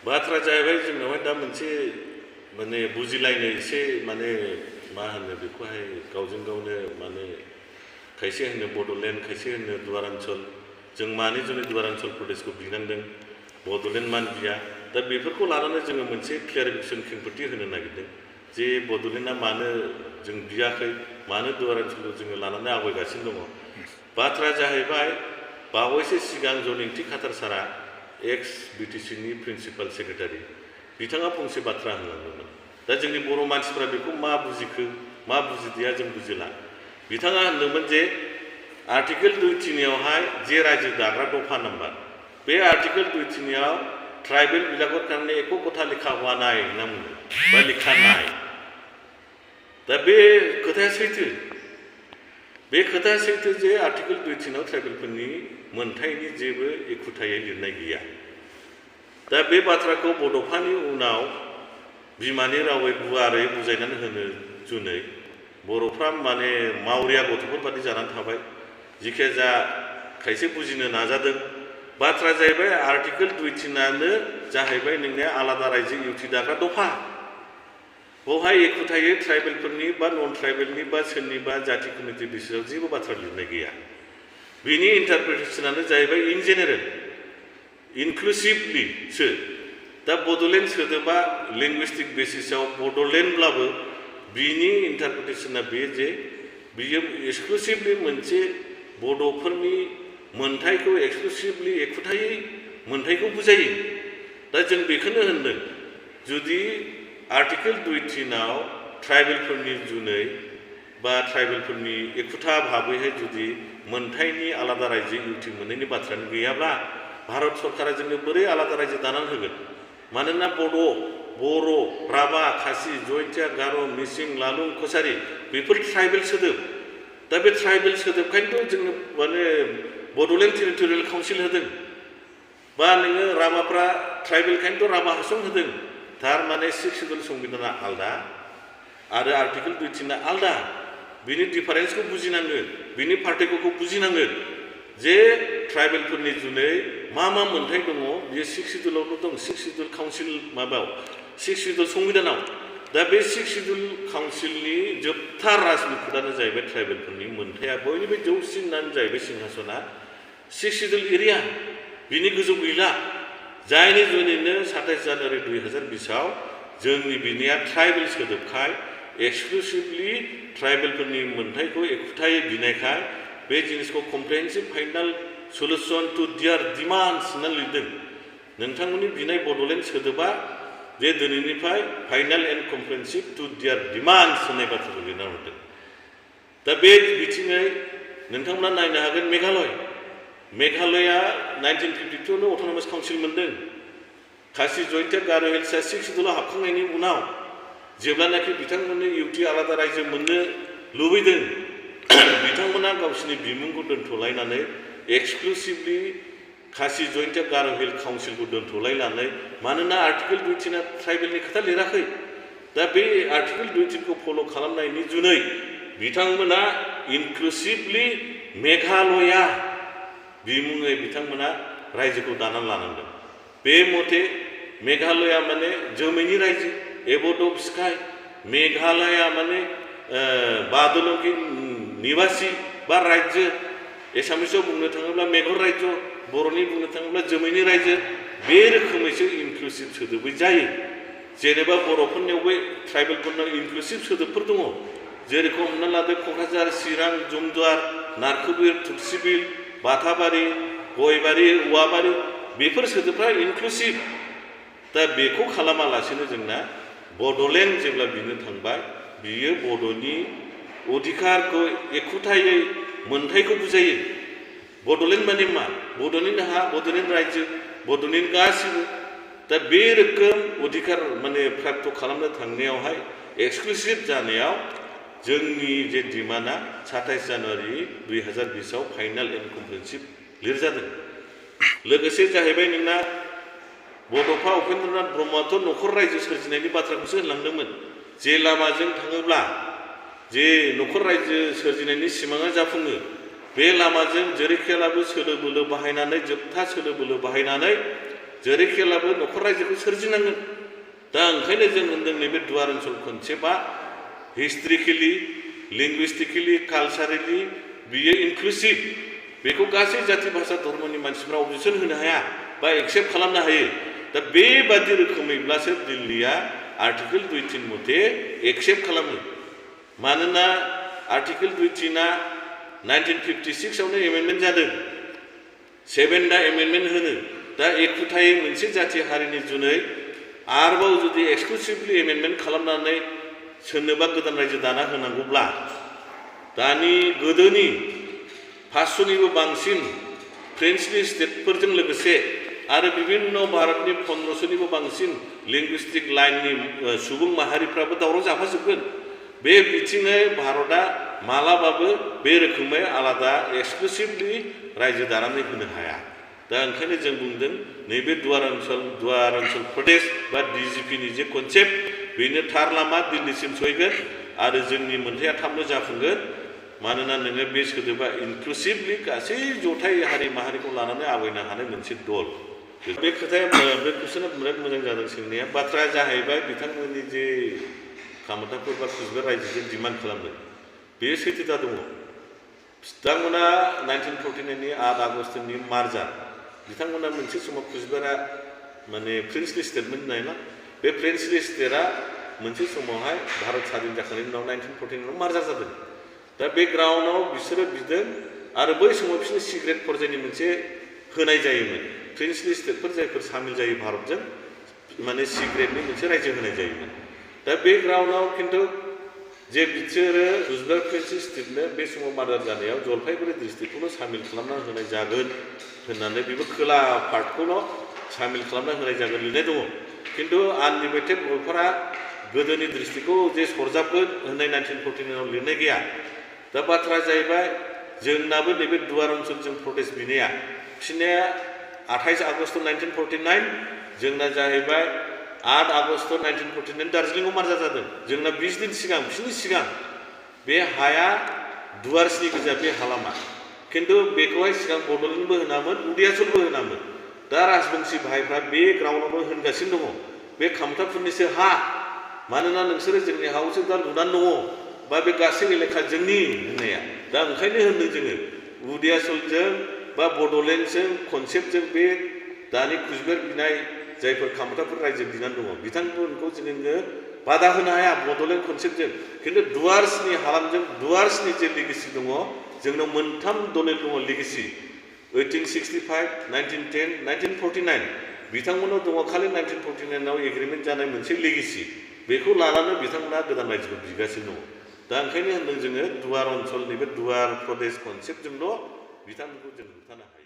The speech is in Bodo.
बाथ्रा जाहैबाय जोंनावहाय दा मोनसे माने बुजिलायनो एसे माने मा होनो बेखौहाय गावजों गावनो माने खायसे होनो बड'लेण्ड खायसे होनो दुवारान्चल जों मानि जुनै दुवारान्चल प्रदेशखौ बिनांदों बड'लेण्ड मानो बिया दा बेफोरखौ लानानै जोङो मोनसे क्लियारिफिकेसन खेंफोरथि होनो नागिरदों जे बड'लेण्डआ मानो जों बियाखै मानो दुवारान्चलखौ जोङो लानानै आवगायगासिनो दङ बाथ्राया जाहैबाय बावैसो सिगां जनिंथि खातार सारा एक्स बिटिसिनि प्रिन्सिपाल सेक्रेटारि बिथाङा फंसे बाथ्रा होनलांदोंमोन दा जोंनि बर' मानसिफ्रा बेखौ मा बुजिखो मा बुजिदिया जों बुजिला बिथाङा होनदोंमोन जे आर्टिकेल 2(3)आवहाय जे रायजो दाग्रा दफा नाम्बार बे आर्टिकेल 2(3)आव ट्राइबेल बिलागत कारणे एको कथा लिखा हुआ नाय होनना बुंदों बा लिखा नाय दा बे खोथाया सैथो बे खोथाया सैथो जे आर्टिकेल 2(3)आव ट्राइबेलफोरनि मोनथायनि जेबो एखुथायै लिरनाय गैया दा बे बाथ्राखौ बड'फानि उनाव बिमानि रावै गुवारै बुजायनानै होनो जुनै बर'फ्रा माने मावरिया गथ'फोर बादि जानानै थाबाय जिखिजाया खायसे बुजिनो नाजादों बाथ्रा जाहैबाय आर्टिकेल 2(3)आनो जाहैबाय नोंनिया आलादा रायजो इउटि दाग्रा दफा बेवहाय एखुथायै ट्राइबेलफोरनि बा नन ट्राइबेलनि बा सोरनिबा जाति कमिटि बिसोराव जेबो बाथ्रा लिरनाय गैया बिनि इन्टारप्रिटेसनानो जाहैबाय इन जेनेरेल इनक्लुसिभलिसो दा बड'लेण्ड सोदोबा लिंगुइस्टिक बेसिसआव बड'लेण्डब्लाबो बिनि इन्टारप्रिटेसना बे जे बियो एक्सक्लुसिभलि मोनसे बड'फोरनि मोनथायखौ एक्सक्लुसिभलि एखुथायै मोनथायखौ बुजायो दा जों बेखौनो होनदों जुदि आर्टिकेल 2(3)आव ट्राइबेलफोरनि जुनै बा ट्राइबेलफोरनि एखुथा भाबैहाय जुदि मोनथायनि आलादा रायजो इउटि मोननायनि बाथ्रायानो गैयाब्ला भारत सरकारा जोंनो बोरै आलादा रायजो दानानै होगोन मानोना बर' राभा खासि जयन्तिया गार' मिसिं लालुं कसारि बेफोर ट्राइबेल सोदोब दा बे ट्राइबेल सोदोबखायनोथ' जोंनो माने बड'लेण्ड टेरिटरियेल काउन्सिल होदों बा नोङो राभाफ्रा ट्राइबेलखायनोथ' राभा हासं होदों थारमाने 6 सिडुल संबिधाना आलदा आरो आर्टिकेल 2(3)आ आलदा बिनि डिफारेन्सखौ बुजिनांगोन बिनि पार्थक्यखौ बुजिनांगोन जे ट्राइबेलफोरनि जुनै मा मोनथाय दङ बियो 6 सिडुलावल' दं 6 सिडुल काउन्सिल माबायाव 6 सिडुल संबिधानाव दा बे 6 सिडुल काउन्सिलनि जोबथा राजमुखुदानो जाहैबाय ट्राइबेलफोरनि मोनथाया बयनिबो जौसिनानो जाहैबाय सिंहासना 6 सिडुल एरिया बिनि गोजौ गैला जायनि जुनैनो 27 जानुवारि 2020आव जोंनि बिनिया ट्राइबेल सोदोबखाय एक्सक्लुसिभलि ट्राइबेलफोरनि मोनथायखौ एखुथायै बिनायखाय बे जिनिसखौ कमप्रिहेन्सिभ फाइनाल सल्युसन टु दियार डिमान्ड्स होनना लिरदों नोंथांमोननि बिनाय बड'लेण्ड सोदोबा जे दिनैनिफ्राय फाइनाल एन्ड कमप्रिहेन्सिभ टु दियार डिमान्ड्स होननाय बाथ्राखौ लिरना हरदों दा बे बिथिङै नोंथांमोना नायनो हागोन मेघालया 1952आवनो अट'नमास काउन्सिल मोनदों खासि जयन्तिया गार' हिल्सआ 6 सिडुलाव हाबखांनायनि उनाव जेब्लानाखि बिथांमोननो इउटि आलादा रायजो मोननो लुबैदों बिथांमोना गावसिनि बिमुंखौ दोनथ'लायनानै एक्सक्लुसिभलि खासि जयन्तिया गार' हिल काउन्सिलखौ दोनथ'लायनानै मानोना आर्टिकेल 2(3)आ ट्राइबेलनि खोथा लिराखै दा बे आर्टिकेल 2(3)खौ फल' खालामनायनि जुनै बिथांमोना इनक्लुसिभलि मेघालया बिमुङै बिथांमोना रायजोखौ दानानै लानांदों बे मथे मेघालया माने जोमैनि रायजो एबर्ड अफ स्काइ मेघालया माने बादलंगि निवासि बा रायजो एसामिसाव बुंनो थाङोब्ला मेघर रायजो बर'नि बुंनो थाङोब्ला जोमैनि रायजो बे रोखोमैसो इनक्लुसिभ सोदोबै जायो जेनेबा बर'फोरनियावबो ट्राइबेलफोरनाव इनक्लुसिभ सोदोबफोर दङ जेरेखम हमना लादो क'क्राझार चिरां जमदुवार नारखोबिल थुक्सिबिल बाथाबारि गयबारि औवाबारि बेफोर सोदोबफ्रा इनक्लुसिभ दा बेखौ खालामालासेनो जोंना बड'लेण्ड जेब्ला बिनो थांबाय बियो बड'नि अधिकारखौ एखुथायै मोनथायखौ बुजायो बड'लेण्ड माने मा बड'लेण्ड हा बड'लेण्ड रायजो बड'लेण्ड गासिबो दा बे रोखोम अधिकार माने प्राप्त खालामनो थांनायावहाय एक्सक्लुसिभ जानायाव जोंनि जे डिमान्डआ 27 जानुवारि 2020आव फाइनाल एन्ड कमप्रिहेन्सिभ लिरजादों लोगोसे जाहैबाय नोंना बड'फा उपेन्द्रनाथ ब्रह्मआथ' न'खर रायजो सोरजिनायनि बाथ्राखौसो होनलांदोंमोन जे लामाजों थाङोब्ला जे न'खर रायजो सोरजिनायनि सिमाङा जाफुङो बे लामाजों जेरैखियालाबो सोलो बोलो बाहायनानै जोबथा सोलो बोलो बाहायनानै जेरैखिब्लाबो न'खर रायजोखौ सोरजिनांगोन दा ओंखायनो जों होनदों नैबे दुवार ओनसोल कनसेप्टआ हिस्ट्रिकेलि लिंगुइस्टिकेलि कालचारेलि बियो इनक्लुसिभ बेखौ गासै जाति भाषा धर्मनि मानसिफ्रा अबजेक्सन होनो हाया बा एक्सेप्ट खालामनो हायो दा बेबादि रोखोमैब्लासो दिल्लीया आर्टिकेल 2.3 मथे एक्सेप्ट खालामो मानोना आर्टिकेल 2.3 1956 आवनो एमेन्डमेन्ट जादों 7 दा एमेन्डमेन्ट होनो दा एखुथायै मोनसे जाथि हारिनि जुनै आरोबाव जुदि एक्सक्लुसिभलि एमेन्डमेन्ट खालामनानै सोरनोबा गोदान रायजो दाना होनांगौब्ला दानि गोदोनि 500निबो बांसिन फ्रेन्चनि स्टेटफोरजों लोगोसे आरो बिभिन्न भारतनि 1500निबो बांसिन लिंगुइस्टिक लाइननि सुबुं माहारिफ्राबो दावराव जाफाजोबगोन बे बिथिङै भारतआ मालाबाबो बे रोखोमै आलादा एक्सक्लुसिभलि रायजो दानानै होनो हाया दा ओंखायनो जों बुंदों नैबे दुवार ओनसोल प्रदेश बा डिजिपिनि जे कनसेप्ट बेनो थार लामा दिल्लीसिम सहैगोन आरो जोंनि मोनथाया थाबनो जाफुंगोन मानोना नोङो बे सोदोबा इनक्लुसिभलि गासै जथाय हारि माहारिखौ लानानै आवगायनो हानाय मोनसे दल बे खोथाया बे कुइसना बिराद मोजां जादों सोंनाया बाथ्राया जाहैबाय बिथांमोननि जे कामतापुर बा कुचबिहार रायजोजों डिमान्ड खालामदों बेयो सैथोथा दङ बिथांमोना 1949 नि 8 आगस्टनि मार्चार बिथांमोना मोनसे समाव कुचबिहारा माने फ्रेन्चलि स्टेटमेन्ट नायना बे फ्रेन्चलि स्टेटआ मोनसे समावहाय भारत स्वाधीन जाखांनायनि उनाव 1949 आव मार्चार जादों दा बे ग्राउन्डआव बिसोरो बिदों आरो बै समाव बिसोरनो सिक्रेट पर्जायनि मोनसे होनाय जायोमोन फ्रेन्चलि स्टेटफोर जायफोर सामिल जायो भारतजों माने सिक्रेटनि मोनसे रायजो होनाय जायोमोन दा बे ग्राउन्डआव खिन्थु जे बिसोरो कुचबिहार फ्रेन्चलि स्टेटनो बे समाव मार्चार जानायाव जलपाइगुरि डिस्ट्रिक्टखौनो सामिल खालामना होनाय जागोन होननानै बेबो खोला पार्टखौल' सामिल खालामना होनाय जागोन लिरनाय दङ खिन्थु आनलिमिटेड गलपारा गोदोनि डिस्ट्रिक्टखौ जे सरजाबगोन होननाय 1949 आव लिरनाय गैया दा बाथ्राया जाहैबाय जोंनाबो नैबे दुवार ओनसोलजों प्रटेस्ट बिनाया बिसोरनिया 28 आगस्ट 1949 जोंना जाहैबाय 8 आगस्ट 1949 दार्जिलिंआव मार्चार जादों जोंना 20 दिन सिगां बिसोरनि सिगां बे हाया दुवारसनि गोजा बे हालामा खिन्थु बेखौहाय सिगां बड'लेण्डबो होनामोन उदियाचलबो होनामोन दा राजबंशी भाइफ्रा बे ग्राउन्डआवनो होनगासिनो दङ बे कामतापुरनिसो हा मानोना नोंसोरो जोंनि हायावसो दा लुनानै दङ बा बे गासै एलेखा जोंनि होननाया दा ओंखायनो होनदों जोङो उदियाचलजों बा बड'लेण्डजों कनसेप्टजों बे दानि कुचबिहार बिनाय जायफोर कामतापुर रायजो बिनानै दङ बिथांमोनखौ जोङो बादा होनो हाया बड'लेण्ड कनसेप्टजों खिन्थु दुवार्सनि हालामजों दुवार्सनि जे लिगेसि दङ जोंनाव मोनथाम दलिल दङ लिगेसि 1865 1910 1949 बिथांमोनाव दङ खालि 1949 आव एग्रिमेन्ट जानाय मोनसे लिगेसि बेखौ लानानै बिथांमोना गोदान रायजोखौ बिगासिनो दङ दा ओंखायनो होनदों जोङो दुवार ओनसोलनि बे दुवार प्रदेश कनसेप्टजोंल' बिथांमोनखौ जों होबथानो हायो